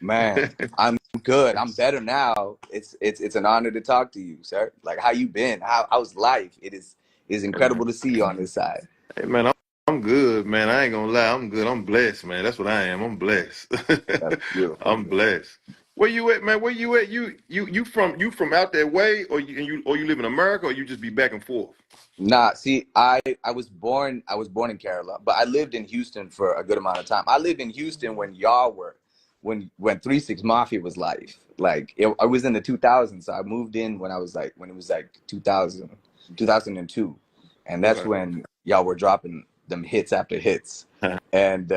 Man, I'm good. I'm better now. It's an honor to talk to you, sir. Like, how you been? How's life? It is Hey man, incredible to see you on this side. hey man, I'm good, man. I ain't gonna lie, I'm good. I'm blessed, man. That's what I am. I'm blessed. That's beautiful. I'm blessed. Where you at, man? Where you at? You from out that way, or you live in America, or you just be back and forth? Nah, see, I was born in Kerala, but I lived in Houston for a good amount of time. I lived in Houston when y'all were when 3 6 Mafia was life. I was in the 2000s, so I moved in when it was like 2000, 2002, and that's Okay. when y'all were dropping them hits after hits. And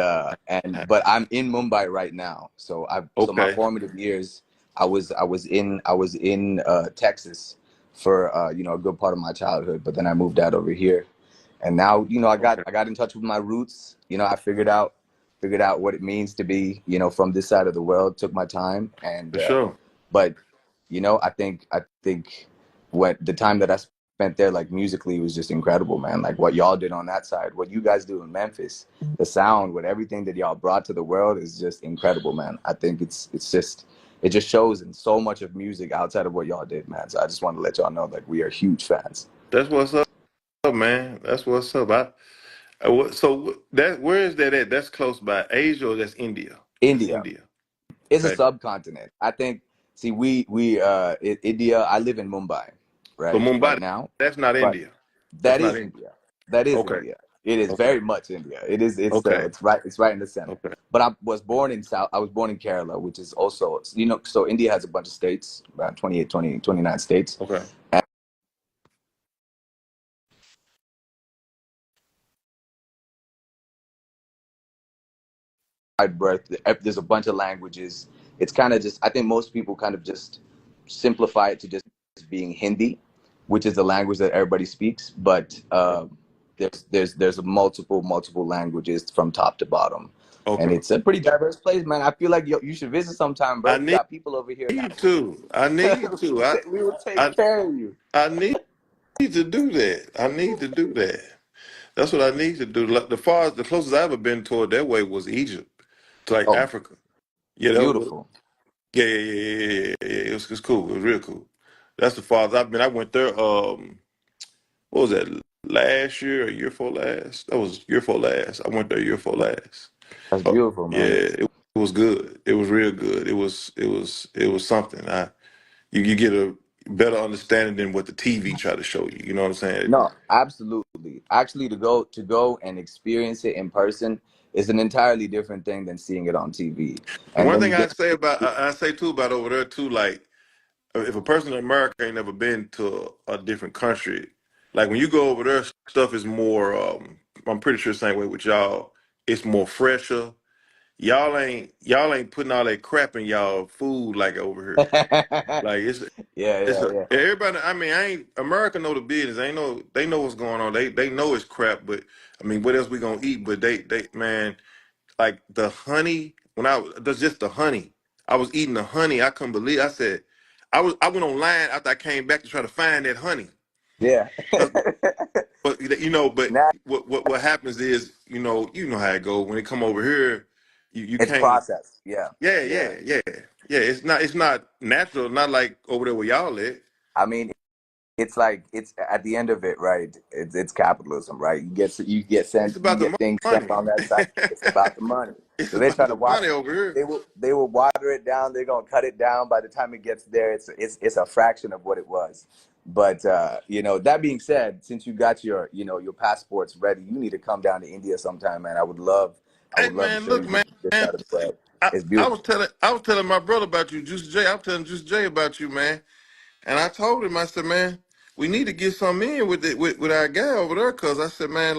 but I'm in Mumbai right now. So my Okay. formative years, I was in Texas for a good part of my childhood, but then I moved out over here, and now I got Okay. I got in touch with my roots. I figured out what it means to be from this side of the world. Took my time, and For sure. but I think what the time that I spent there, like musically, was just incredible, man. Like what y'all did on that side, what you guys do in Memphis, the sound, with everything that y'all brought to the world is just incredible, man. I think it just shows in so much of music outside of what y'all did, man. So I just want to let y'all know, like, we are huge fans. That's what's up, man. That's what's up. That where is that at? That's close by Asia, or that's India? That's India India. is a Okay. subcontinent. I think. See, India. I live in Mumbai, So right Mumbai, now, that's not but India. That's that not is India. India. That is Okay. India. It is Okay. very much India. It is. Okay. It's right in the center. Okay. But I was born in Kerala, which is also, so India has a bunch of states, around 28, 20, 29 states. Okay. And wide birth, there's a bunch of languages. It's kind of just, I think most people kind of just simplify it to just being Hindi, which is the language that everybody speaks. But there's multiple languages from top to bottom, and Okay. it's a pretty diverse place, man. I feel like you should visit sometime, bro. I You need got people over here to. I need to. we will take I care of you. I need to do that. I need to do that. That's what I need to do. Like, the closest I ever been toward that way was Egypt, to like Oh, Africa. Yeah, beautiful. yeah. It's cool. It was real cool. That's the farthest I've been. I went there. What was that? Last year or year before last? That was year before last. I went there year before last. That's Oh, beautiful, yeah, man. it was good. It was real good. It was something. You get a better understanding than what the TV try to show you. You know what I'm saying? No, absolutely. Actually, to go and experience it in person is an entirely different thing than seeing it on TV. And And one then you thing get I say too about over there too, like if a person in America ain't never been to a different country, like when you go over there, stuff is more. I'm pretty sure the same way with y'all. It's more fresher. Y'all ain't putting all that crap in y'all food like over here. yeah, Like it's it's yeah, a, yeah. everybody. I mean, I ain't America know the business. They know what's going on. They know it's crap. But I mean, what else we gonna eat? But they man, like the honey. That's just the honey. I was eating the honey. I couldn't believe. I said, I went online after I came back to try to find that honey. Yeah. 'Cause- But but Now what happens is you know how it goes when they come over here. You it's can't. processed. Yeah. Yeah, Yeah. yeah. It's not natural. Not like over there where y'all at. I mean, it's like, it's at the end of it, right? It's capitalism, right? It's You about the get things sent money. on that side. It's about the money. It's So they about try to the water. money over here. They will water it down. They're gonna cut it down. By the time it gets there, it's a fraction of what it was. But that being said, since you got your passports ready, you need to come down to India sometime, man. I Hey would love to man, show look, you man. this side of the world. I, It's I beautiful. was telling my brother about you, Juice J. I was telling Juice J about you, man. And I told him, I said, man, we need to get some in with our guy over there, cause I said, man,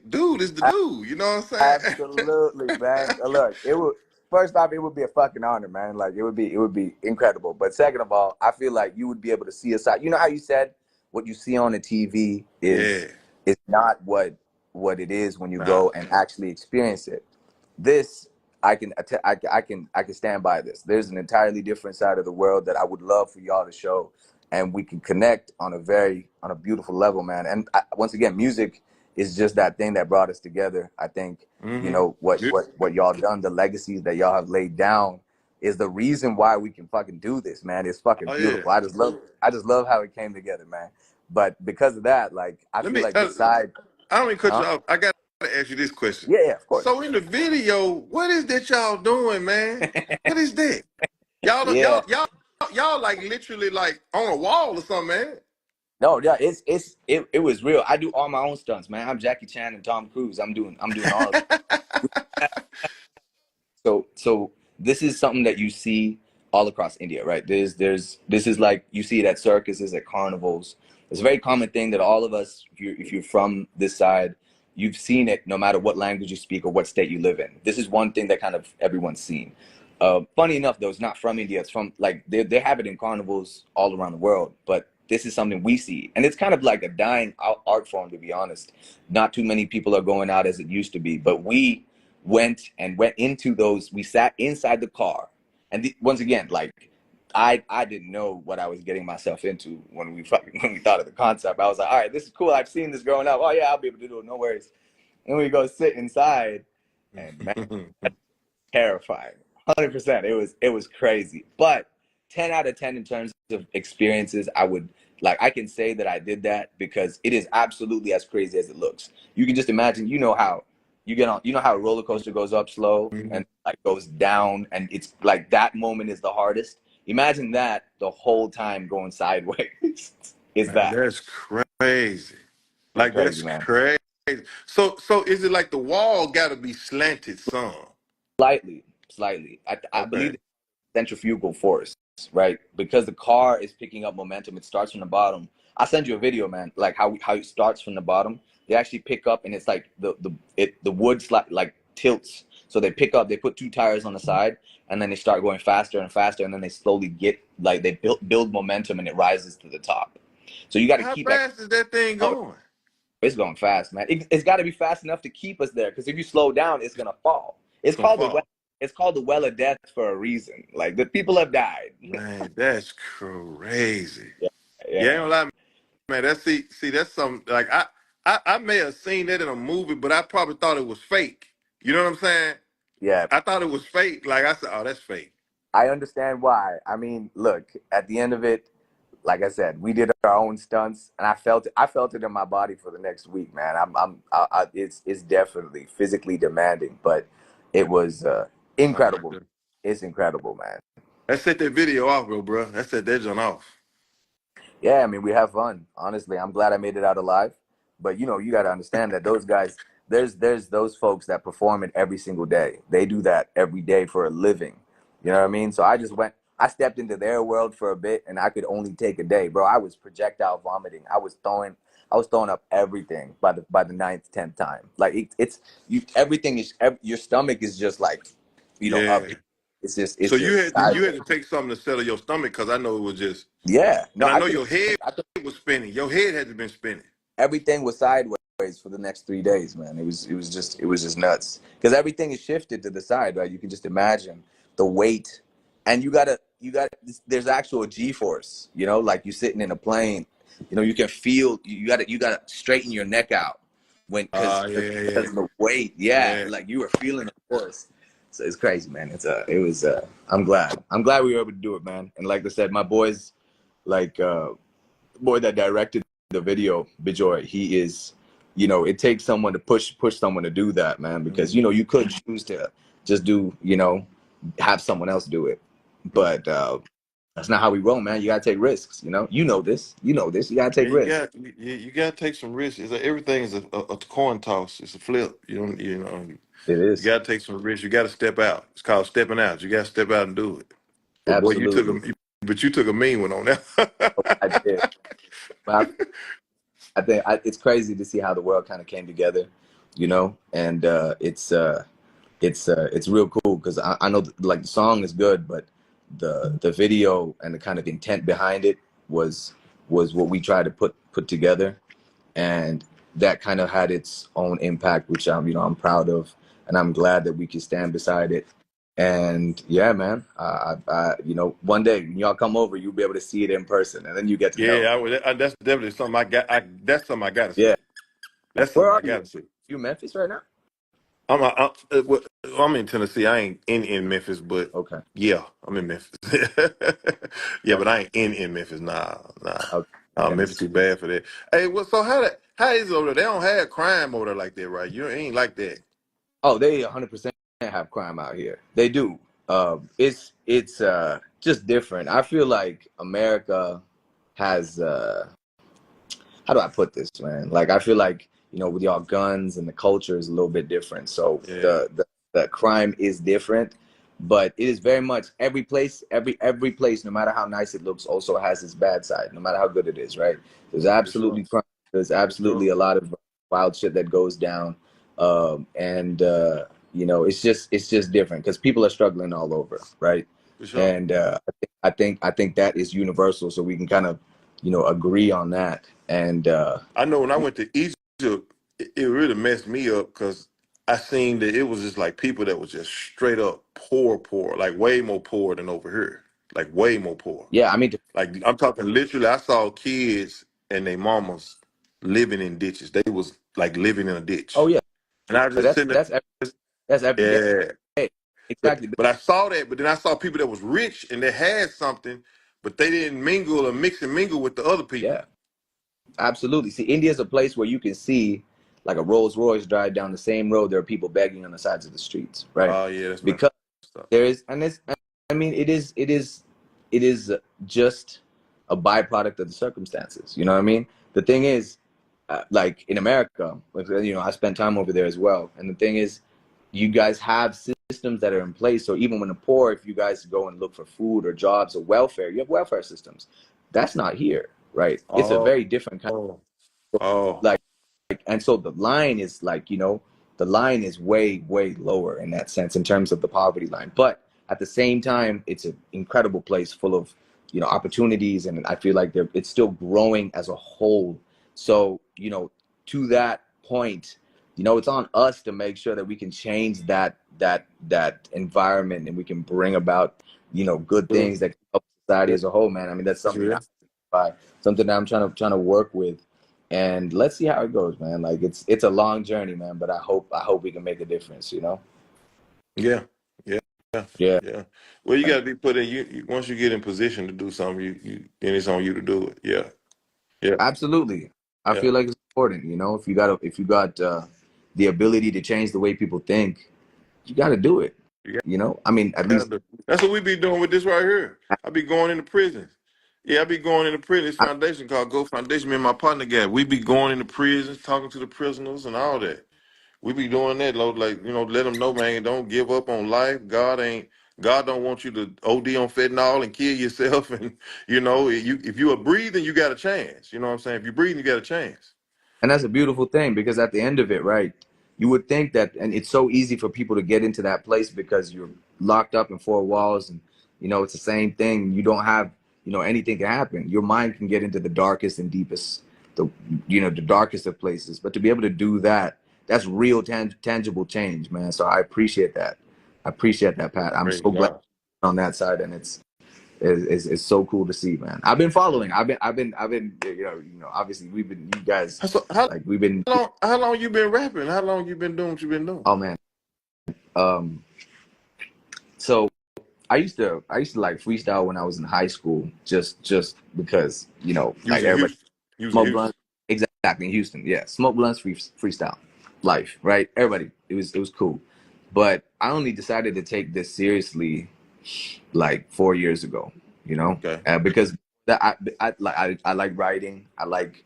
dude is the dude. You know what I'm Absolutely, man. saying? Look, it would first off, it would be a fucking honor, man. Like it would be incredible. But second of all, I feel like you would be able to see us out. You know how you said what you see on the TV is Yeah. is not what it is when you Nah. go and actually experience it. This I can stand by this. There's an entirely different side of the world that I would love for y'all to show, and we can connect on a beautiful level, man. And once again, music it's just that thing that brought us together. I think, you Mm-hmm. know, what y'all done, the legacies that y'all have laid down is the reason why we can fucking do this, man. It's fucking Oh yeah. beautiful. I just love how it came together, man. But because of that, like I Let feel me. like this side, I don't mean cut huh? you off. I gotta ask you this question. Yeah, yeah, of course. So in the video, what is that y'all doing, man? What is that? Y'all, Yeah. y'all like literally like on a wall or something, man. No, yeah, it was real. I do all my own stunts, man. I'm Jackie Chan and Tom Cruise. I'm doing all of it. So this is something that you see all across India, right? There's this is like you see it at circuses, at carnivals. It's a very common thing that all of us, if you're from this side, you've seen it no matter what language you speak or what state you live in. This is one thing that kind of everyone's seen. Funny enough, though, it's not from India. It's from like they have it in carnivals all around the world, but this is something we see, and it's kind of like a dying art form, to be honest. Not too many people are going out as it used to be, but we went into those. We sat inside the car, and once again, like I didn't know what I was getting myself into when we thought of the concept. I was like, all right, this is cool. I've seen this growing up. Oh yeah, I'll be able to do it. No worries. And we go sit inside, and man, terrifying. 100%. It was crazy. But 10 out of 10 in terms of experiences, I can say that I did that because it is absolutely as crazy as it looks. You can just imagine, how you get on, how a roller coaster goes up slow and like goes down, and it's like that moment is the hardest. Imagine that the whole time going sideways is Man, that. that's crazy. It's Like crazy, that's man. crazy. So is it like the wall got to be slanted some? Slightly, slightly. I Okay. believe centrifugal force, right? Because the car is picking up momentum. It starts from the bottom. I'll send you a video, man. Like how it starts from the bottom. They actually pick up, and it's like the wood like tilts. So they pick up. They put two tires on the side, and then they start going faster and faster, and then they slowly get like they build momentum, and it rises to the top. So you got to How keep that. fast is that thing Oh, going? it's going fast, man. It's got to be fast enough to keep us there. Because if you slow down, it's gonna fall. It's It's gonna called the well. fall. It's called the well of death for a reason. Like the people have died. Man, that's crazy. Yeah, yeah, Yeah, ain't gonna man. lie, man. That's something like I may have seen that in a movie, but I probably thought it was fake. You know what I'm saying? Yeah, I thought it was fake. Like I said, oh, that's fake. I understand why. I mean, look, at the end of it, like I said, we did our own stunts, and I felt it. I felt it in my body for the next week, man. It's definitely physically demanding, but it was That's something right incredible. there. It's incredible, man. Let's set that video off, bro. Let's set that joint off. Yeah, I mean, we have fun. Honestly, I'm glad I made it out alive. But you got to understand that those guys, there's those folks that perform it every single day. They do that every day for a living. You know what I mean? So I stepped into their world for a bit, and I could only take a day, bro. I was projectile vomiting. I was throwing up everything by the ninth, tenth time. Like it's you, everything is your stomach is just like, up. Yeah. It's So you just had to you had to take something to settle your stomach because I know it was just, yeah. No, and I I know couldn't. your head I was spinning. Your head had to been spinning. Everything was sideways for the next 3 days, man. It was just nuts because everything is shifted to the side, right? You can just imagine the weight, and you got there's actual G force, like you sitting in a plane, you can feel you got to straighten your neck out when because Yeah, yeah, because of the weight, yeah, yeah. like you were feeling the force. So it's crazy, man. I'm glad we were able to do it, man. And like I said, my boys, like boy that directed the video, Bijoy, he is, it takes someone to push someone to do that, man, because Mhm. you could choose to just do, have someone else do it, Mhm. but that's not how we roll, man. You gotta take risks, you know this, you gotta Yeah, take risks. you got to take some risks. It's like everything is a coin toss. It's a flip. It You is got to take some risks. You got to step out. It's called stepping out. You got to step out and do it. But boy, absolutely. you took a mean one on that. I did. But I think it's crazy to see how the world kind of came together, and it's real cool because I know like the song is good, but the video and the kind of intent behind it was what we tried to put together, and that kind of had its own impact, which I'm proud of, and I'm glad that we can stand beside it. And yeah, man, one day when y'all come over, you'll be able to see it in person, and then you get to know. Yeah, that's definitely something I got. That's something I got to Yeah, see. That's Where something are I you? gotta see. You in Memphis right now? I'm in Tennessee. I ain't in Memphis, but Okay. yeah, I'm in Memphis. Yeah, Okay. but I ain't in Memphis. Nah. Okay. I got Memphis you. too bad for that. Hey, well, so how is it over there? They don't have crime over there like that, right? You ain't like that. Oh, they 100% have crime out here. They do. It's just different. I feel like America has how do I put this, man? Like I feel like with y'all guns and the culture is a little bit different. So Yeah, the crime is different, but it is very much every place, no matter how nice it looks, also has its bad side. No matter how good it is, right? There's for sure, absolutely crime. There's for sure, absolutely a lot of wild shit that goes down, and it's just different because people are struggling all over, right? for sure. And I think that is universal. So we can kind of agree on that. And I know when I went to Egypt, it really messed me up because I seen that it was just like people that was just straight up poor, like way more poor than over here, like way more poor. yeah, I mean, Like I'm talking literally, I saw kids and their mamas living in ditches. They was like living in a oh ditch, yeah, and I was just that's sitting that's every, there, that's every day. yeah. But Exactly. but I saw that, but then I saw people that was rich and they had something, but they didn't mingle or mix and mingle with the other people. Yeah, absolutely. See, India is a place where you can see like a Rolls Royce drive down the same road. There are people begging on the sides of the streets, right? Oh yeah, that's messed Because up. there is, and it's, I mean, it is just a byproduct of the circumstances. You know what I mean? The thing is, like in America, I spent time over there as well, and the thing is, you guys have systems that are in place. So even when the poor, if you guys go and look for food or jobs or welfare, you have welfare systems. That's not here, right? It's a Oh, very different kind oh, of oh, like, and so the line is like, the line is way lower in that sense in terms of the poverty line. But at the same time, it's an incredible place full of opportunities, and I feel like it's still growing as a whole. So to that point, it's on us to make sure that we can change that environment, and we can bring about good yeah, things that can help society yeah, as a whole, man. I mean, that's that's something real. something that I'm trying to work with, and let's see how it goes, man. Like it's a long journey, man, but I hope we can make a difference. Yeah, yeah, yeah, Yeah, yeah. Well, you got to be put in. Once you get in position to do something, then it's on you to do it. Yeah, yeah, absolutely. I yeah. feel like it's important, if you got the ability to change the way people think, you got to do it. You I mean, at least That's what we be doing with this right here. I be going into prisons. Yeah, I be going into prison. This I, foundation called Go Foundation. Me and my partner got. We be going into prisons, talking to the prisoners and all that. We be doing that, Lord, like let them know, man. Don't give up on life. God don't want you to OD on fentanyl and kill yourself. And if you are breathing, you got a chance. You know what I'm saying? If you're breathing, you got a chance. And that's a beautiful thing because at the end of it, right, you would think that, and it's so easy for people to get into that place because you're locked up in four walls and, it's the same thing. You don't have, anything can happen. Your mind can get into the darkest and deepest, the darkest of places. But to be able to do that, that's real tangible change, man. So I appreciate that. I appreciate that, Pat. I'm Praise so glad God. on that side, and it's so cool to see, man. I've been following. I've been. Obviously, you guys, So how like we've been. how long you been rapping? How long you been doing what you been doing? Oh man. Um. So I used to like freestyle when I was in high school, just because You was like in everybody Houston. You was in smoke Houston. blunts. Exactly, in Houston. Yeah, smoke blunts, freestyle, life. Right. Everybody. It was cool, but I only decided to take this seriously like 4 years ago, Okay. because that I like writing. I like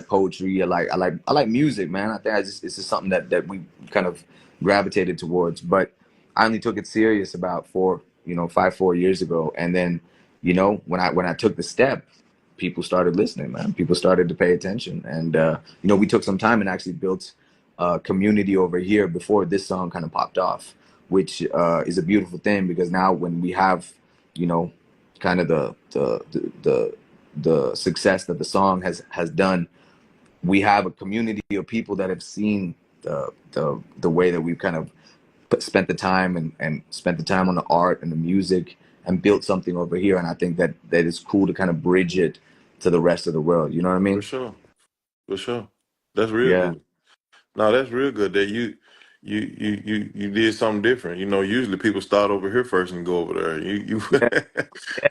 poetry. I like music, man. I think it's just something that we kind of gravitated towards. But I only took it serious about 4 years ago, and then when I took the step, people started listening, man. People started to pay attention, and we took some time and actually built a community over here before this song kind of popped off, which is a beautiful thing because now when we have, kind of the success that the song has done, we have a community of people that have seen the way that we've kind of spent the time and spent the time on the art and the music and built something over here. And I think that is cool to kind of bridge it to the rest of the world. You know what I For mean? sure. For sure. That's real Yeah. good. No, that's real good that you did something different. You know, usually people start over here first and go over there. You Yeah.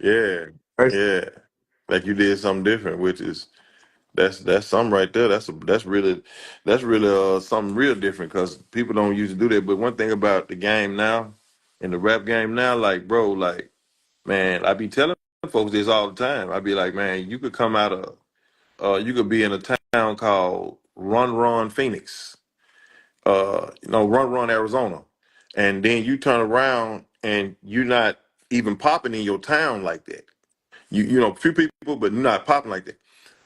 yeah, First, yeah. Like you did something different, which is that's something right there. That's really something real different because people don't usually do that. But one thing about the game now, in the rap game now, like bro, like man, I be telling folks this all the time. I be like, man, you could come out of you could be in a town called Run Run Phoenix, Run Run Arizona, and then you turn around and you're not even popping in your town like that. Few people, but not popping like that.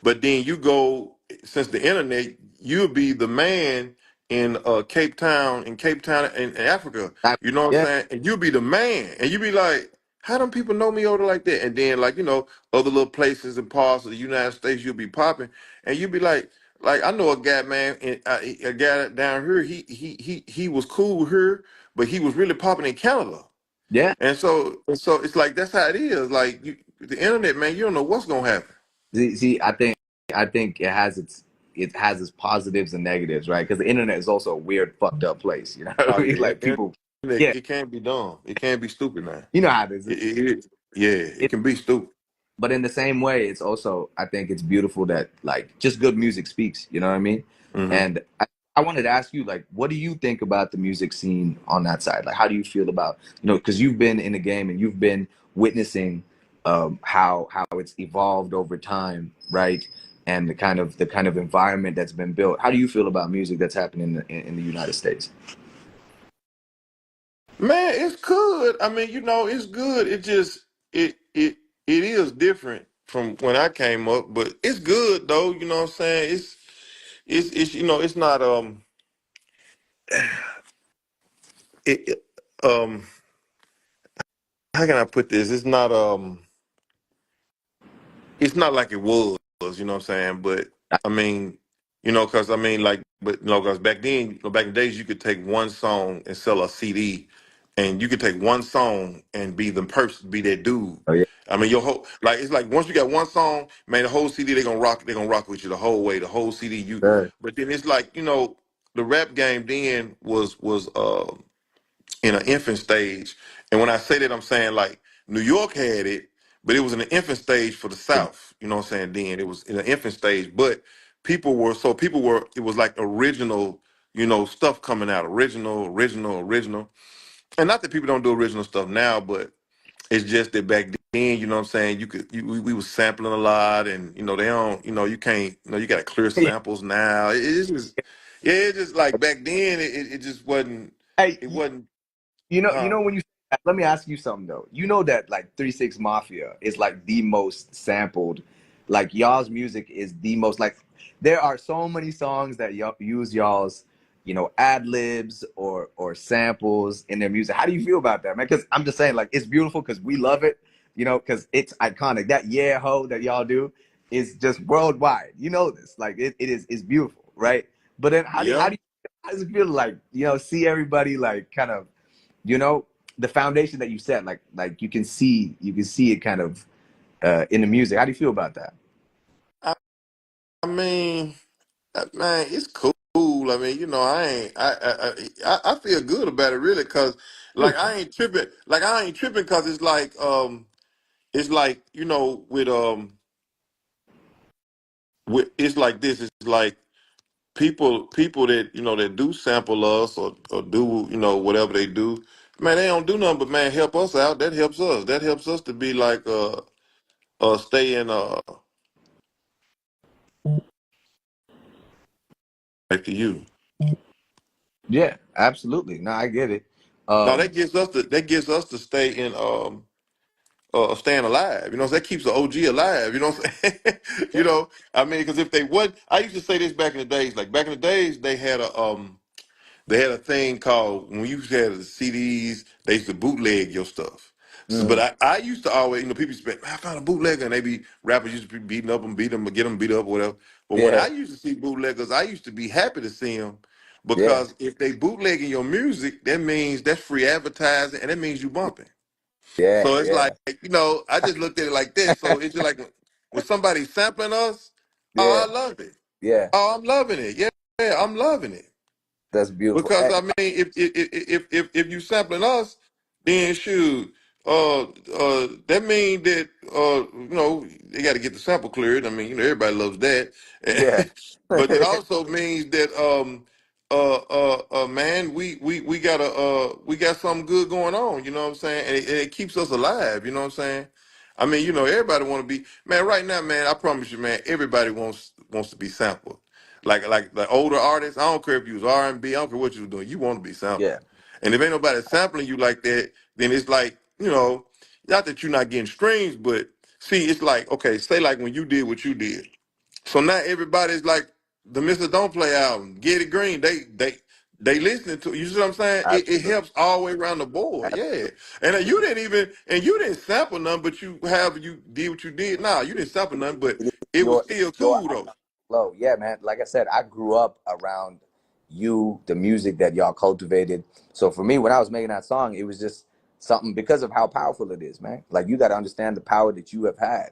But then you go, since the internet, you'll be the man in Cape Town in Africa. You know what I'm yeah. saying? And you'll be the man, and you be like, how them people know me over like that? And then like other little places and parts of the United States, you'll be popping, and you'll be like I know a guy, man, a guy down here. He was cool here, but he was really popping in Canada. Yeah. And so it's like that's how it is. Like the internet, man, you don't know what's gonna happen. See, I think it has its positives and negatives, right? Because the internet is also a weird, fucked up place. You know what Oh I mean? yeah, Like people, internet, yeah, it can't be dumb. It can't be stupid now. you know how it is. Yeah, It, it can be stupid. but in the same way, it's also I think it's beautiful that like just good music speaks. You know what I mean? Hmm. And I wanted to ask you, like, what do you think about the music scene on that side? Like, how do you feel about because you've been in the game and you've been witnessing how it's evolved over time, right? And the kind of environment that's been built. How do you feel about music that's happening in the United States? Man, it's good. I mean, it's good. It is different from when I came up, but it's good though. You know what I'm saying? It's not it, it- how can I put this? It's not like it was, you know what I'm saying? But I mean, because I mean, like, but because back then, back in the days, you could take one song and sell a CD, and you could take one song and be the person, be that dude. Oh yeah, I mean, your whole like it's like once you got one song, man, the whole CD they're gonna rock with you the whole way, the whole CD. sure. But then it's like the rap game then was in an infant stage. And when I say that, I'm saying like New York had it, but it was in an infant stage for the South. You know what I'm saying? Then it was in an infant stage, but people were it was like original, stuff coming out, original. And not that people don't do original stuff now, but it's just that back then, you know what I'm saying, we was sampling a lot, and they don't, you can't, you got to clear samples now. It's just yeah, it's just like back then it just wasn't Hey, it wasn't you huh? know when you let me ask you something though. You know that like 3 6 Mafia is like the most sampled, like y'all's music is the most like there are so many songs that y'all use y'all's, ad libs or samples in their music. How do you feel about that, man? Because I'm just saying, like, it's beautiful because we love it, because it's iconic. That yeah ho that y'all do is just worldwide. You know this. Like it's beautiful, right? But then Yeah. how does it feel like, see everybody like kind of you know the foundation that you set like you can see it kind of in the music. How do you feel about that? I, I mean, man, it's cool. I mean, I ain't, I feel good about it really, cause like Beautiful. I ain't tripping, cause it's like it's like this. It's like people that that do sample us or do whatever they do. Man, they don't do nothing but man help us out. That helps us. That helps us to be like stay in back to you. Yeah, absolutely. No, I get it. No, um that gives us to stay in staying alive. That keeps the OG alive. You know what I'm saying? yeah. I mean, because if they would, I used to say this back in the days. Like back in the days, they had a thing called when you had the CDs, they used to bootleg your stuff. So, but Mhm. I used to always, people used to say, "Man, I found a bootlegger," and they be rappers used to be beating up and beat them, get them beat up, or whatever. But when I Yeah, used to see bootleggers, I used to be happy to see them yeah, because if they bootlegging your music, that means that's free advertising, and that means you bumping. yeah, So it's like, yeah, I just looked at it like this. So it's just like when somebody's sampling us, oh, yeah, I love it. Yeah, Oh, I'm loving it. Yeah, yeah, I'm loving it. that's beautiful. Because I mean, if you sampling us, then shoot, that mean that they got to get the sample cleared. I mean, everybody loves that, Yeah, but it also means that man, we got something good going on. You know what I'm saying? And it keeps us alive. You know what I'm saying? I mean, everybody want to be man. Right now, man, I promise you, man, everybody wants to be sampled. Like the older artists, I don't care if you was R&B, I don't care what you was doing, you want to be yeah, sampled. And if ain't nobody sampling you like that, then it's like, not that you're not getting streams, but see, it's like, okay, say like when you did what you did. So now everybody's like the Mr. Don't Play album, Get It Green. They listening to, you see what I'm saying? It absolutely, helps all the way around the board. Yeah. And you didn't sample none, but you did what you did. Nah, you didn't sample none, but it was your still your cool though. flow. Yeah, man. Like I said, I grew up around you, the music that y'all cultivated. So for me, when I was making that song, it was just something because of how powerful it is, man. Like you got to understand the power that you have had,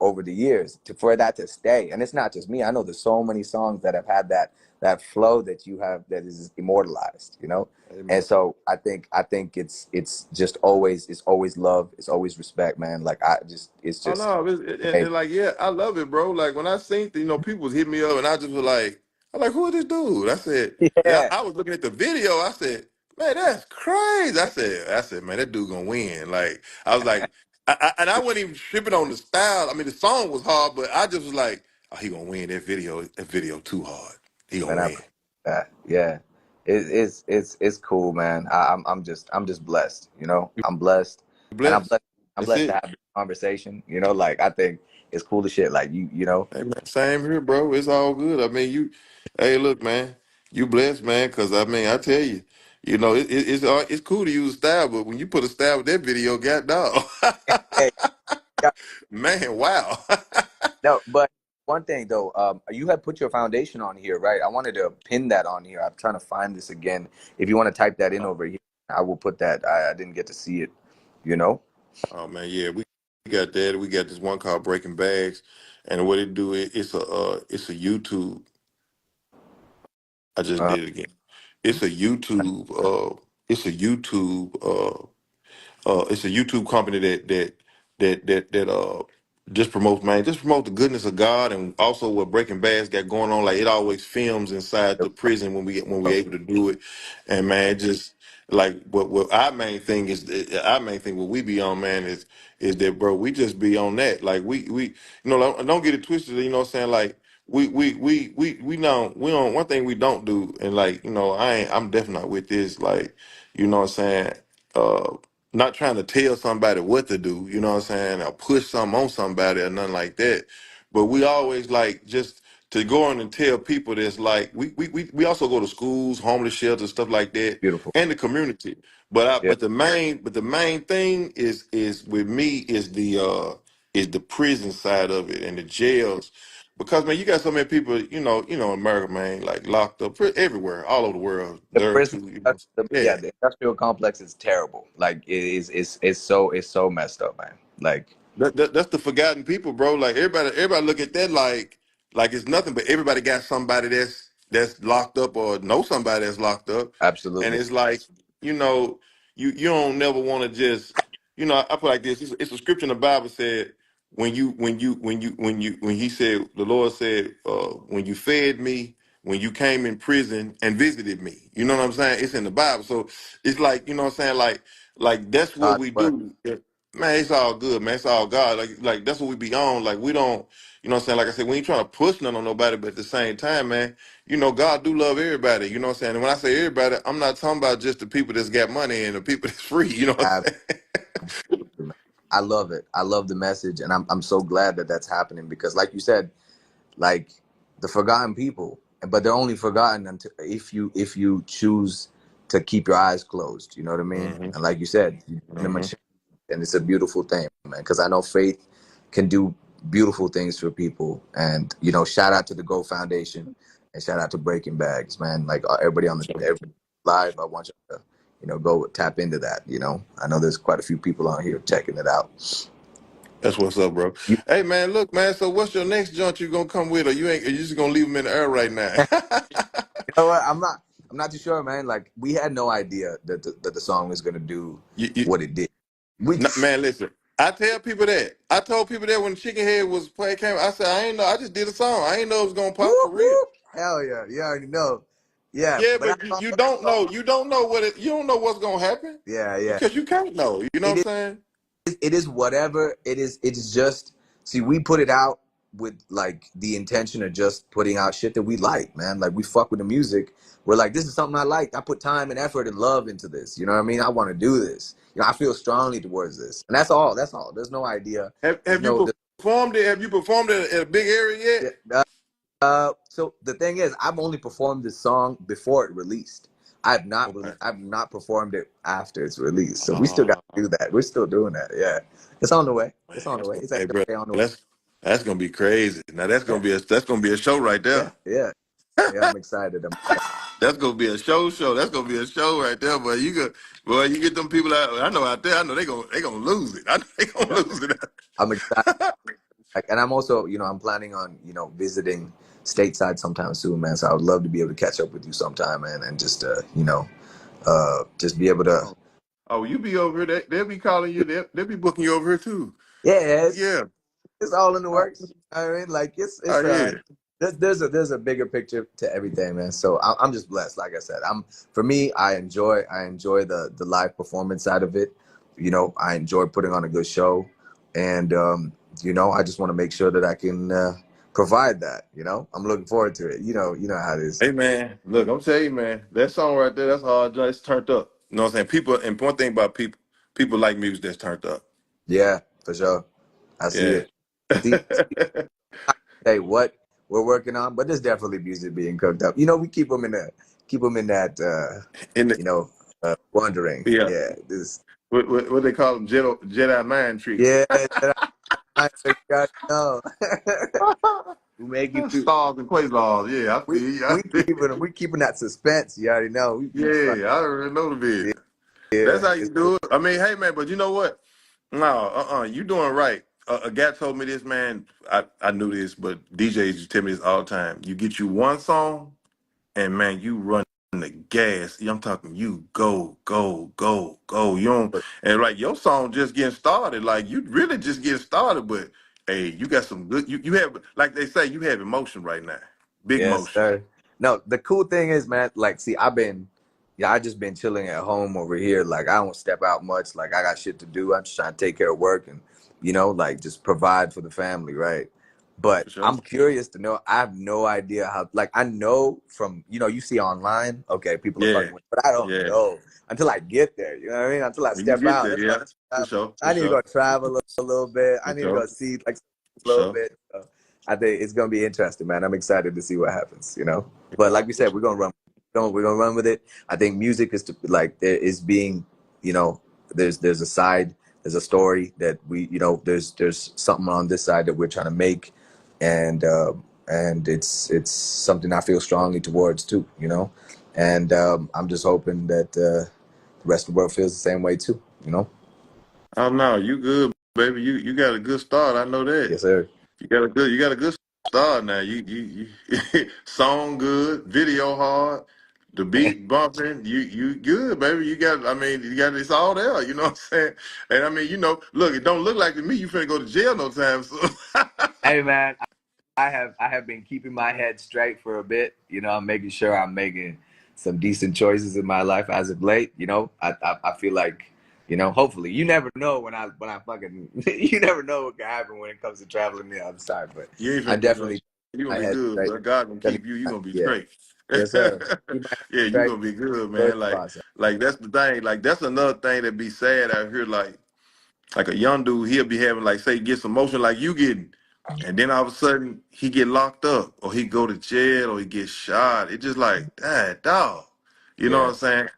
over the years for that to stay. And it's not just me. I know there's so many songs that have had that flow that you have that is immortalized. And Amen. so I think it's just always love, it's always respect, man. Like it's Oh just no, amazing. like yeah, I love it, bro. Like when I seen, people was hitting me up, and I just was like, I'm like, who is this dude? I said, and Yeah, I was looking at the video. I said, man, that's crazy. I said, man, that dude gonna win. Like I was like, and I wasn't even tripping on the style. I mean, the song was hard, but I just was like, oh, he gonna win that video. That video too hard. He gonna man. I win. appreciate that. Yeah, it's cool, man. I'm just blessed. I'm blessed, You and I'm blessed. blessed. I'm That's blessed to it. have this conversation. Like I think it's cool as shit. Like you. Hey man, same here, bro. It's all good. I mean, hey, look, man, you blessed, man. Because I mean, I tell you, it's cool to use style, but when you put a style with that video, god dog, Hey, yeah, man, wow. no, but one thing though, you had put your foundation on here, right? I wanted to pin that on here. I'm trying to find this again. If you want to type that in over here, I will put that. I didn't get to see it. You know. Oh man, yeah, we got that. We got this one called Breaking Bags, and what it do, it's a YouTube. I just Uh, did it again. It's a YouTube. It's a YouTube. It's a YouTube company that just promote the goodness of God, and also what Breaking Bad's got going on. Like it always films inside the prison when we able to do it, and man, just like what our main thing what we be on, man, is that, bro, we just be on that. Like we like, don't get it twisted. You know what I'm saying? Like we don't one thing we don't do, and like I'm definitely not with this. Like what I'm saying. Uh, Not trying to tell somebody what to do, you know what I'm saying, or push something on somebody or nothing like that. But we always like just to go on and tell people that's like we also go to schools, homeless shelters, stuff like that, Beautiful. and the community. Yeah. But the main thing is with me is the prison side of it and the jails. Because man, you got so many people, America, man, like locked up everywhere, all over the world. The There prison, too, yeah, yeah. the industrial complex is terrible. Like it is, it's so messed up, man. Like That's the forgotten people, bro. Like everybody look at that like it's nothing, but everybody got somebody that's locked up or know somebody that's locked up, and absolutely it's like you know you don't never want to just I put like this. It's a scripture in the Bible said when he said the Lord said when you fed me when you came in prison and visited me. You know what I'm saying? It's in the Bible, so it's like what I'm saying like that's what God's we word. do. Man, it's all good, man. It's all God. Like that's what we be on. Like we don't, what I'm saying? Like I said, we ain't trying to push nothing on nobody, but at the same time, man, God do love everybody. You know what I'm saying? And when I say everybody, I'm not talking about just the people that's got money and the people that's free. You know what I'm saying? Absolutely, man. I love it. I love the message, and I'm so glad that that's happening because, like you said, like the forgotten people, but they're only forgotten until if you choose to keep your eyes closed. You know what I mean? Hmm. And like you said, you give them a Hmm. chance, and it's a beautiful thing, man. Because I know faith can do beautiful things for people, and shout out to the Go Foundation, and shout out to Breaking Bags, man. Like everybody on the everybody live, I want you to go tap into that. I know there's quite a few people on here checking it out. That's what's up, bro. You Hey man, look, man. So what's your next joint you gonna come with, or you ain't? Are you just gonna leave them in the air right now? know what? I'm not too sure, man. Like we had no idea that the song was gonna do you, what it did. We nah, man, listen. I tell people that. I told people that when Chicken Head was play came. I said I ain't know. I just did a song. I ain't know it was gonna pop for whoop, real. whoop. Hell yeah, you already know. Yeah, Yeah, but but you don't know. You don't know what it. You don't know what's gonna happen yeah, yeah. because you can't know. You know what I'm It saying? it is whatever it is. It's just see, we put it out with like the intention of just putting out shit that we like, man. Like we fuck with the music. We're like, this is something I like. I put time and effort and love into this. You know what I mean? I want to do this. You know, I feel strongly towards this, and that's all. That's all. There's no idea. There's Have you no. performed it? Have you performed it at a big area yet? Yeah, so the thing is, I've only performed this song before it released. Okay. I've not performed it after it's released. So we still got Uh, to do that. We're still doing that. Yeah, it's on the way. It's man, on the way. It's hey, bro, actually on the way. that's gonna be crazy. Now Yeah, that's gonna be a show right yeah, there. yeah, yeah. I'm excited. That's gonna be a show. That's gonna be a show right there. Boy, you get them people out. I know out there. I know they gonna lose it. I know they gonna Yeah, lose it. I'm excited. Like, and I'm also, I'm planning on, visiting stateside sometime soon, man. So I would love to be able to catch up with you sometime, man, and just, just be able to. Oh, oh, you be over here. They'll be calling you. They'll be booking you over here too. Yeah, Yeah. it's all in the Oh, works. I mean, like oh, it's yeah. there's a bigger picture to everything, man. So I'm just blessed. Like I said, for me, I enjoy the live performance side of it. I enjoy putting on a good show, and I just want to make sure that I can provide that. I'm looking forward to it. You know how it is. Hey man, look, I'm telling you, man, that song right there, that's hard. It's turned up. You know what I'm saying? People, and one thing about people like music that's turned up. Yeah, for sure. I see Yeah. it. See, hey, what we're working on, but there's definitely music being cooked up. We keep them in that, In the, you know, wondering. yeah. Yeah, this, What they call them Jedi mind tricks. yeah, that you gotta know. we make it through. Stars and Quasars. Yeah, I We feel you. we keeping that suspense. You already know. We try. Yeah, I already know the bit. That's Yeah, how you do it. I mean, hey man, but you know what? No, you doing right. A guy told me this, man. I knew this, but DJs just tell me this all the time. You get you one song, and man, you run the gas. I'm talking you go, go, go, go. You don't, and like your song just getting started. Like you really just getting started, but hey, you got some good. You have, like they say, you have emotion right now, big yes, motion. sir. No, the cool thing is, man, like, see, I just been chilling at home over here. Like, I don't step out much. Like, I got shit to do. I'm just trying to take care of work and, like, just provide for the family, right? But For sure. I'm curious to know. I have no idea how. Like, I know from, you see online, okay, people are Yeah, fucking with, but I don't yeah. know until I get there. You know what I mean? Until I When you step get out. there, That's what yeah, for sure, for I need to go sure, travel a little bit. I for need to sure, go see like for a little sure. bit. So I think it's gonna be interesting, man. I'm excited to see what happens. But like we said, we're gonna run. We're gonna run with it. I think music is like there is being, you know, there's a side, there's a story that there's something on this side that we're trying to make, and it's something I feel strongly towards too. And I'm just hoping that the rest of the world feels the same way too. Oh no, you good, baby. You got a good start. I know that. Yes, sir. You got a good start now. You song good, video hard, the beat bumping. You good, baby. You got it's all there. You know what I'm saying? And I mean, look, it don't look like to me you finna go to jail no time soon. Hey man, I have been keeping my head straight for a bit. I'm making sure I'm making some decent choices in my life as of late. I feel like, hopefully, you never know when I fucking you never know what can happen when it comes to traveling the other side. But You ain't I finna do no definitely shit. You gonna my be head good, straight. bro. God gonna keep you. You gonna be Yeah, straight. yes sir. Keep my head Yeah, you straight. gonna be good, Enjoy man. the Like, process. like that's the thing. Like that's another thing that be sad out here. Like a young dude, he'll be having like say get some motion like you getting, and then all of a sudden he get locked up or he go to jail or he get shot. It's just like that dog. You know what Yeah, I'm saying?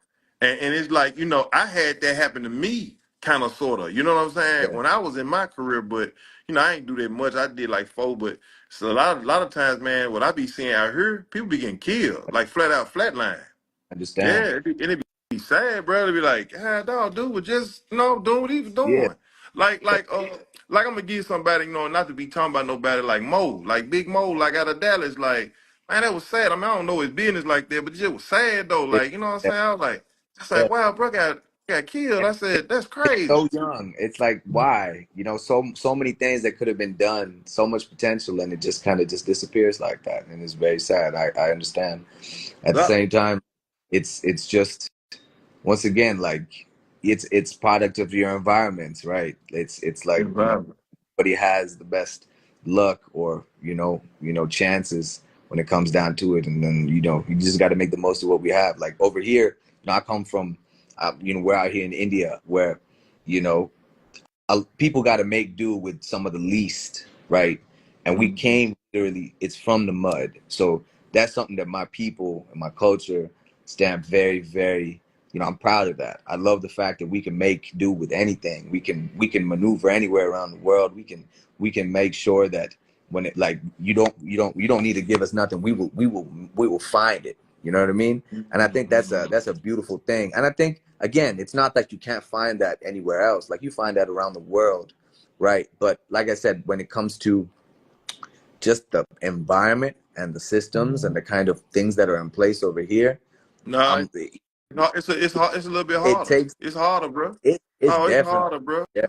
And it's like I had that happen to me, kind of sorta. You know what I'm saying? yeah. When I was in my career, but I ain't do that much. I did like four, but so a lot of times, man, what I be seeing out here, people be getting killed, like flat out flatline. Understand? Yeah, it be sad, bro. To be like, ah, dog, dude was just doing what he was Yeah, doing. Like, like I'm gonna give somebody, you know, not to be talking about nobody like Mo, like Big Mo, like out of Dallas, like man, that was sad. I mean, I don't know his business like that, but it just was sad though. It- Like, you know what I'm yeah, saying? I was yeah. like, wow, bro got killed. I said, that's It's crazy. so young. It's like why? You know, so many things that could have been done, so much potential, and it just kind of just disappears like that, and it's very sad. I understand. At the Yeah. same time, it's just once again like it's product of your environment, right? It's like Environment. nobody has the best luck or chances when it comes down to it, and then you just got to make the most of what we have. Like over here, I come from, we're out here in India where you know people got to make do with some of the least, right? And we Mhm. came literally, it's from the mud. So that's something that my people and my culture stand very, very, I'm proud of that. I love the fact that we can make do with anything. We can maneuver anywhere around the world. We can make sure that when it like you don't need to give us nothing. We will find it. You know what I mean? And I think that's a beautiful thing. And I think again, it's not that you can't find that anywhere else. Like you find that around the world, right? But like I said, when it comes to just the environment and the systems and the kind of things that are in place over here, No, um, it, it's hard. It's a little bit it harder. takes It's harder, bro. it's Oh, it's definitely, harder, bro. yeah,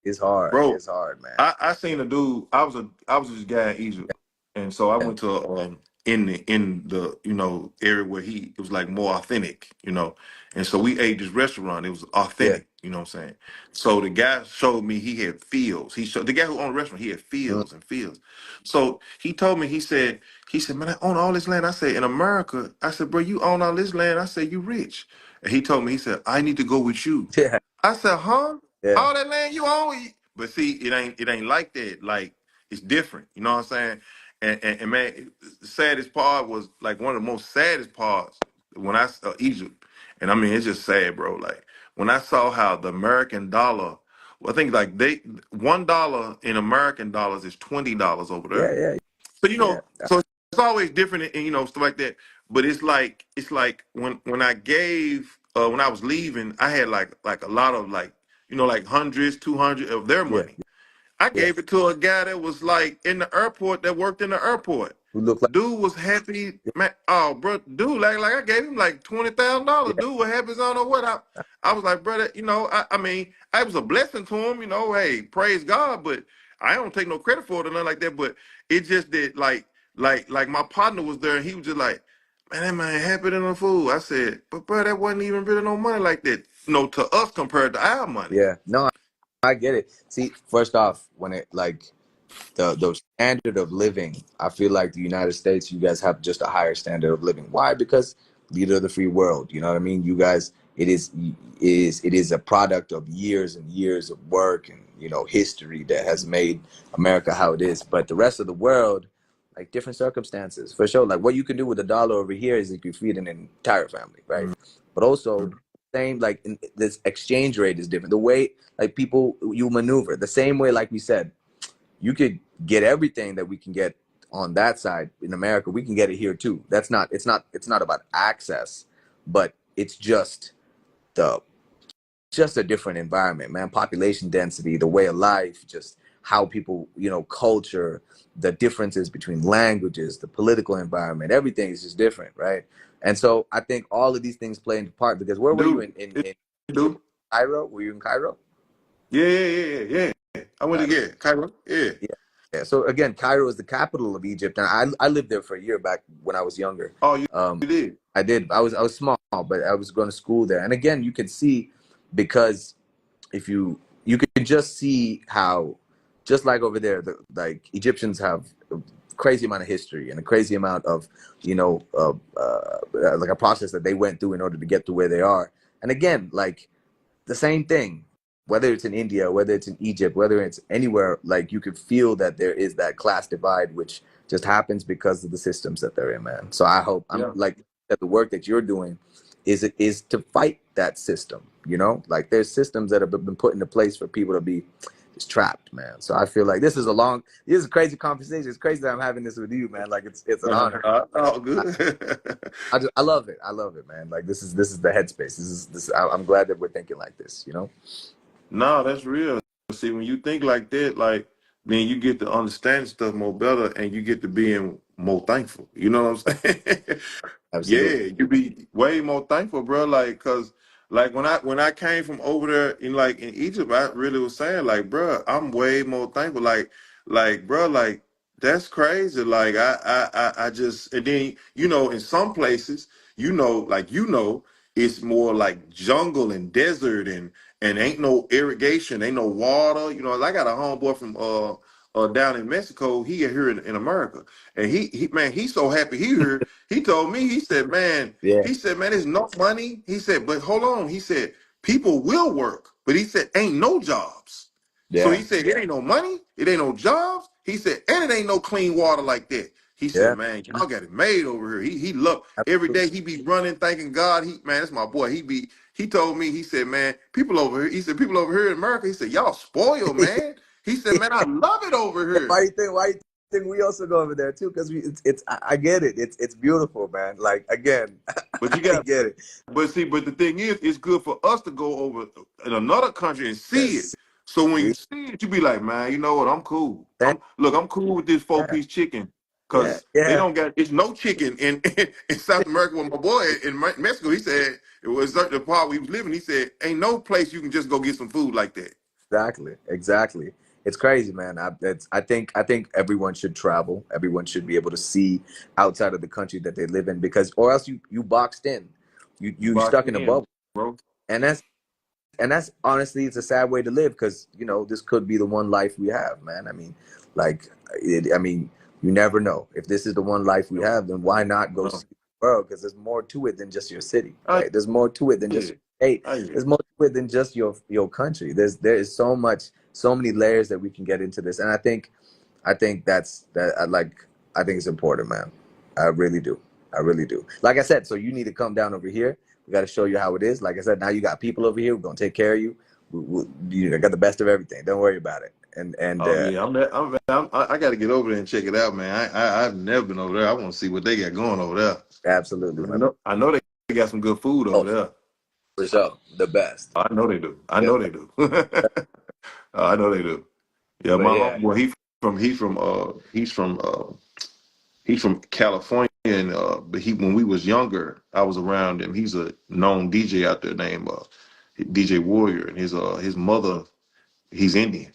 it's hard. Bro, It's hard, man. I seen a dude. I was this guy in Egypt, and so I Yeah, went to in the area where he it was like more authentic, and so we ate this restaurant. It was yeah, authentic, you know what I'm saying. So the guy showed me he had fields. He showed the guy who owned the restaurant. He had mm, fields and fields. So he told me he said man, I own all this land. I said in America. I said bro, you own all this land. I said you rich. And he told me he said I need to go with you. yeah, I said huh? yeah, All that land you own? But see, it ain't like that. Like it's different. You know what I'm saying? And man, the saddest part was like one of the most saddest parts when I saw Egypt, and I mean it's just sad, bro. Like when I saw how the American dollar, well, I think like $1 in American dollars is $20 over yeah, there. yeah, So yeah, so it's always different, and stuff like that. But it's like when I gave when I was leaving, I had like a lot of like like hundreds, 200 of their yeah, money. I yeah. gave it to a guy that was like in the airport that worked in the airport. Who look like, Dude was happy, man. Oh, bro, dude, like I gave him like $20,000. yeah, Dude was happy as I don't know what. I was like, brother, I mean, I was a blessing to him. Hey, praise God, but I don't take no credit for it or nothing like that. But it just did like my partner was there and he was just like, man, that man happy than a fool. I said, but bro, that wasn't even really no money like that, to us compared to our money. yeah. No, I get it. See, first off, when it like the standard of living, I feel like the United States, you guys have just a higher standard of living. Why? Because leader of the free world. You know what I mean? You guys, it is a product of years and years of work and history that has made America how it is. But the rest of the world, like different circumstances, for sure. Like what you can do with a dollar over here is you can feed an entire family, right? But also same like this exchange rate is different. The way like people you maneuver the same way, like we said, you could get everything that we can get on that side in America. We can get it here too. It's not about access, but it's the just a different environment, man. Population density, the way of life, just how people, culture, the differences between languages, the political environment, everything is just different, right? And so I think all of these things play into part because where were you Dude, in Egypt? dude. Cairo? Were you in Cairo? Yeah, yeah, yeah, yeah, yeah. I went to Cairo. get Cairo. Yeah. Yeah. Yeah. So again, Cairo is the capital of Egypt, and I lived there for a year back when I was younger. Oh, you, Um, you did. I did. I was small, but I was going to school there. And again, you can see because if you can just see how just like over there, like Egyptians have a crazy amount of history and a crazy amount of like a process that they went through in order to get to where they are. And again, like the same thing, whether it's in India, whether it's in Egypt, whether it's anywhere, like you could feel that there is that class divide, which just happens because of the systems that they're in, man. So I hope I'm Yeah. like that the work that you're doing is to fight that system, like there's systems that have been put into place for people to be just trapped, man. So I feel like this is a crazy conversation. It's crazy that I'm having this with you, man. Like it's an honor. Oh, good. I love it. I love it, man. Like this is the headspace. I'm glad that we're thinking like this. No, that's real. see, when you think like that, like then you get to understand stuff more better, and you get to being more thankful. You know what I'm saying? Absolutely. Yeah, you be way more thankful, bro. Like, cause like when I came from over there in like in Egypt, I really was saying like, bro, I'm way more thankful. Like, bro, like that's crazy. Like I just and then in some places, like it's more like jungle and desert and ain't no irrigation, ain't no water. I got a homeboy from down in Mexico. He here in America, and he man, he's so happy he here. He told me, Yeah. he said, man, there's no money. He said, but hold on. He said, people will work, but he said, ain't no jobs. So he Yeah. said, it ain't no money, it ain't no jobs. He said, and it ain't no clean water like that. He said, Yeah. man, y'all got it made over here. He love every Absolutely. day he be running, thanking God. Man, that's my boy. He told me, he said, man, people over here, he said, people over here in America, he said, y'all spoiled, man. He said, man, I love it over Why here. you think? Why you think we also go over there too? Because it's. I get it. It's beautiful, man. Like again, But you I got get it. But see, but the thing is, it's good for us to go over in another country and see it. Yes. So when you See. see it, you be like, man, you know what? I'm cool. Thank- I'm cool with this four Yeah. piece chicken Yeah. because they Yeah. don't got it's no chicken in South America. With my boy in Mexico, he said it was the part we was living. He said, ain't no place you can just go get some food like that. Exactly. Exactly. It's crazy, man. I think everyone should travel. Everyone should be able to see outside of the country that they live in, because or else you boxed in. You You boxed stuck in a in, bubble. bro. And that's honestly, it's a sad way to live, because this could be the one life we have, man. I mean, like I mean, you never know. If this is the one life we No, have, then why not go no. see the world? Because there's more to it than just your city, I right? There's more to it than just yeah, your state. I There's more to it than just your country. There is so much, so many layers that we can get into this. And I think I think it's important, man. I really do. I really do. Like I said, so you need to come down over here. We got to show you how it is. Like I said, now you got people over here. We're gonna take care of you. You got the best of everything. Don't worry about it. And Oh yeah, I got to get over there and check it out, man. I've never been over there. I want to see what they got going over there. absolutely, 'Cause man. I know they got some good food Oh, over there. for sure, the best. I know they do. I Yeah. know they do. I know they do. Yeah, But my yeah, homeboy, he's from California, and but he when we was younger, I was around him. He's a known DJ out there named DJ Warrior, and his mother, he's Indian.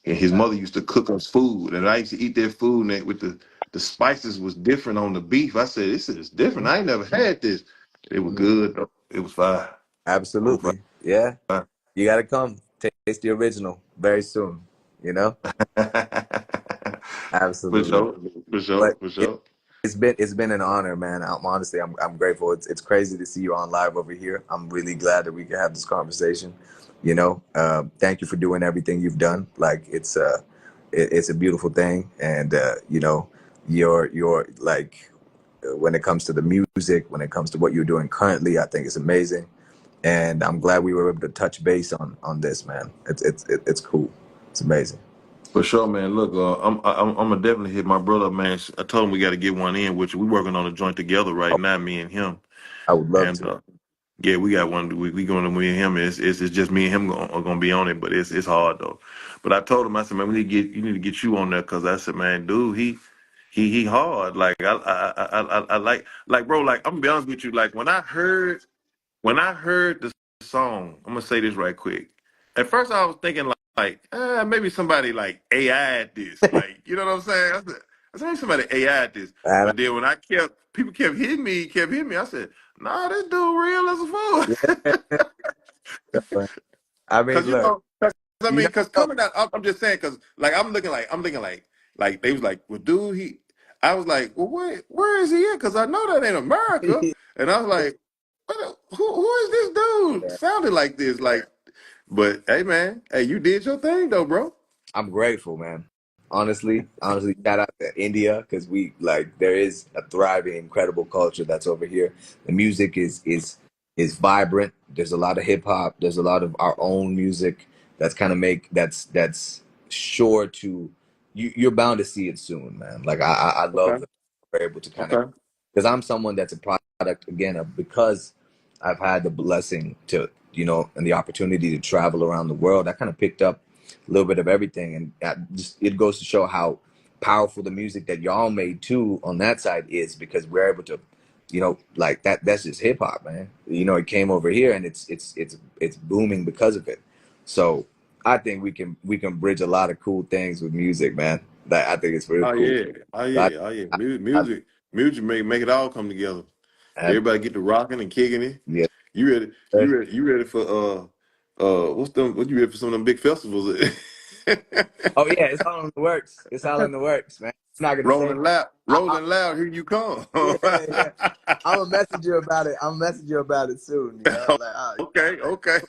And his mother used to cook us food, and I used to eat that food, and with the spices was different on the beef. I said, "This is different. I ain't never had this." It was mhm, good, though. It was fire. It was absolutely. Yeah, fire. you got to come taste the original very soon. You know, For absolutely. sure, for sure, But for sure. it's been an honor, man. I'm grateful. It's crazy to see you on live over here. I'm really glad that we can have this conversation. Thank you for doing everything you've done. Like it's a beautiful thing, and your like when it comes to the music, when it comes to what you're doing currently, I think it's amazing, and I'm glad we were able to touch base on this, man. It's cool. It's amazing. For sure, man. Look, I'm gonna definitely hit my brother, man. I told him we got to get one in, which we working on a joint together right Oh, now, me and him. I would love And to. yeah, we got one. We going to me and him. It's just me and him are gonna be on it, but it's hard though. But I told him, I said, man, you need to get you on there, because I said, man, dude, he hard. Like I like bro. Like I'm gonna be honest with you. Like when I heard the song, I'm gonna say this right quick. At first, I was thinking maybe somebody like AI'd this, like you know what I'm saying. I said maybe somebody AI'd this, And but then when people kept hitting me. I said, nah, this dude real as a fool. I mean, Cause look, you never cause know. coming out, I'm just saying, cause like I'm looking like they was like, well, dude, I was like, well, where is he at? Cause I know that ain't America, and I was like, who is this dude? Sounded like this, like, but hey, man, hey, you did your thing though, bro. I'm grateful, man. Honestly, shout out to India, because there is a thriving, incredible culture that's over here. The music is vibrant. There's a lot of hip hop. There's a lot of our own music that's kind of that's sure to you're bound to see it soon, man. Like I love Okay, that we're able to kind of, okay, because I'm someone that's a product again of, because I've had the blessing to and the opportunity to travel around the world. I kind of picked up a little bit of everything, and just it goes to show how powerful the music that y'all made too on that side is, because we're able to, like that's just hip hop, man. It came over here and it's booming because of it. So I think we can bridge a lot of cool things with music, man. That I think it's real Oh cool. yeah, oh I, yeah, oh yeah. I, I, Music make it all come together. I Everybody get to rocking and kicking it. yeah. You ready? You ready for what's them? What you ready for some of them big festivals? Oh yeah, it's all in the works. It's all in the works, man. It's not gonna change. I, Rolling loud. Here you come. yeah, yeah. I'm gonna message you about it. I'm gonna message you about it soon. Like Okay, okay.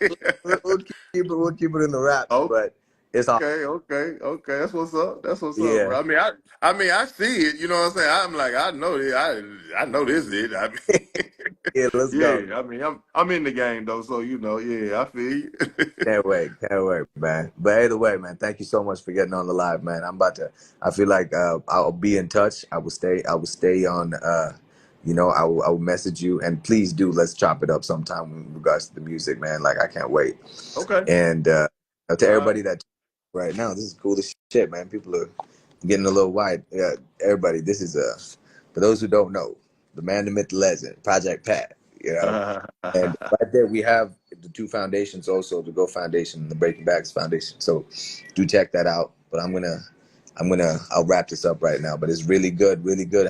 we'll keep it in the wraps, Okay, but it's all okay. That's what's up. That's what's up, yeah. bro. I mean, I see it. You know what I'm saying? I'm like, I know it. I know this is it. I mean, Yeah, let's go. yeah. I mean, I'm in the game though, so yeah. I feel you. Can't wait, man. But either way, man, thank you so much for getting on the live, man. I feel like I'll be in touch. I will stay on. I will message you, and please do, let's chop it up sometime in regards to the music, man. Like I can't wait. Okay. And to All right. everybody that right now, this is cool as shit, man. People are getting a little wide. Yeah, everybody, this is for those who don't know, the man, the myth, the legend, Project Pat. And right there we have the two foundations, also the Go Foundation and the Breaking Bags Foundation. So do check that out. But I'll wrap this up right now. But it's really good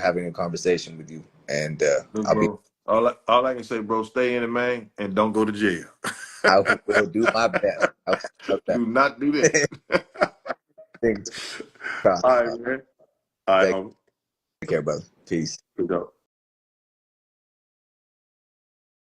having a conversation with you. And Look, I'll be bro. All I can say, bro, stay in it, man, and don't go to jail. I will do my best. I will do my Do not do best. that. Things crossed. All right, man. All right, Take homie. care, brother. Peace. Good go.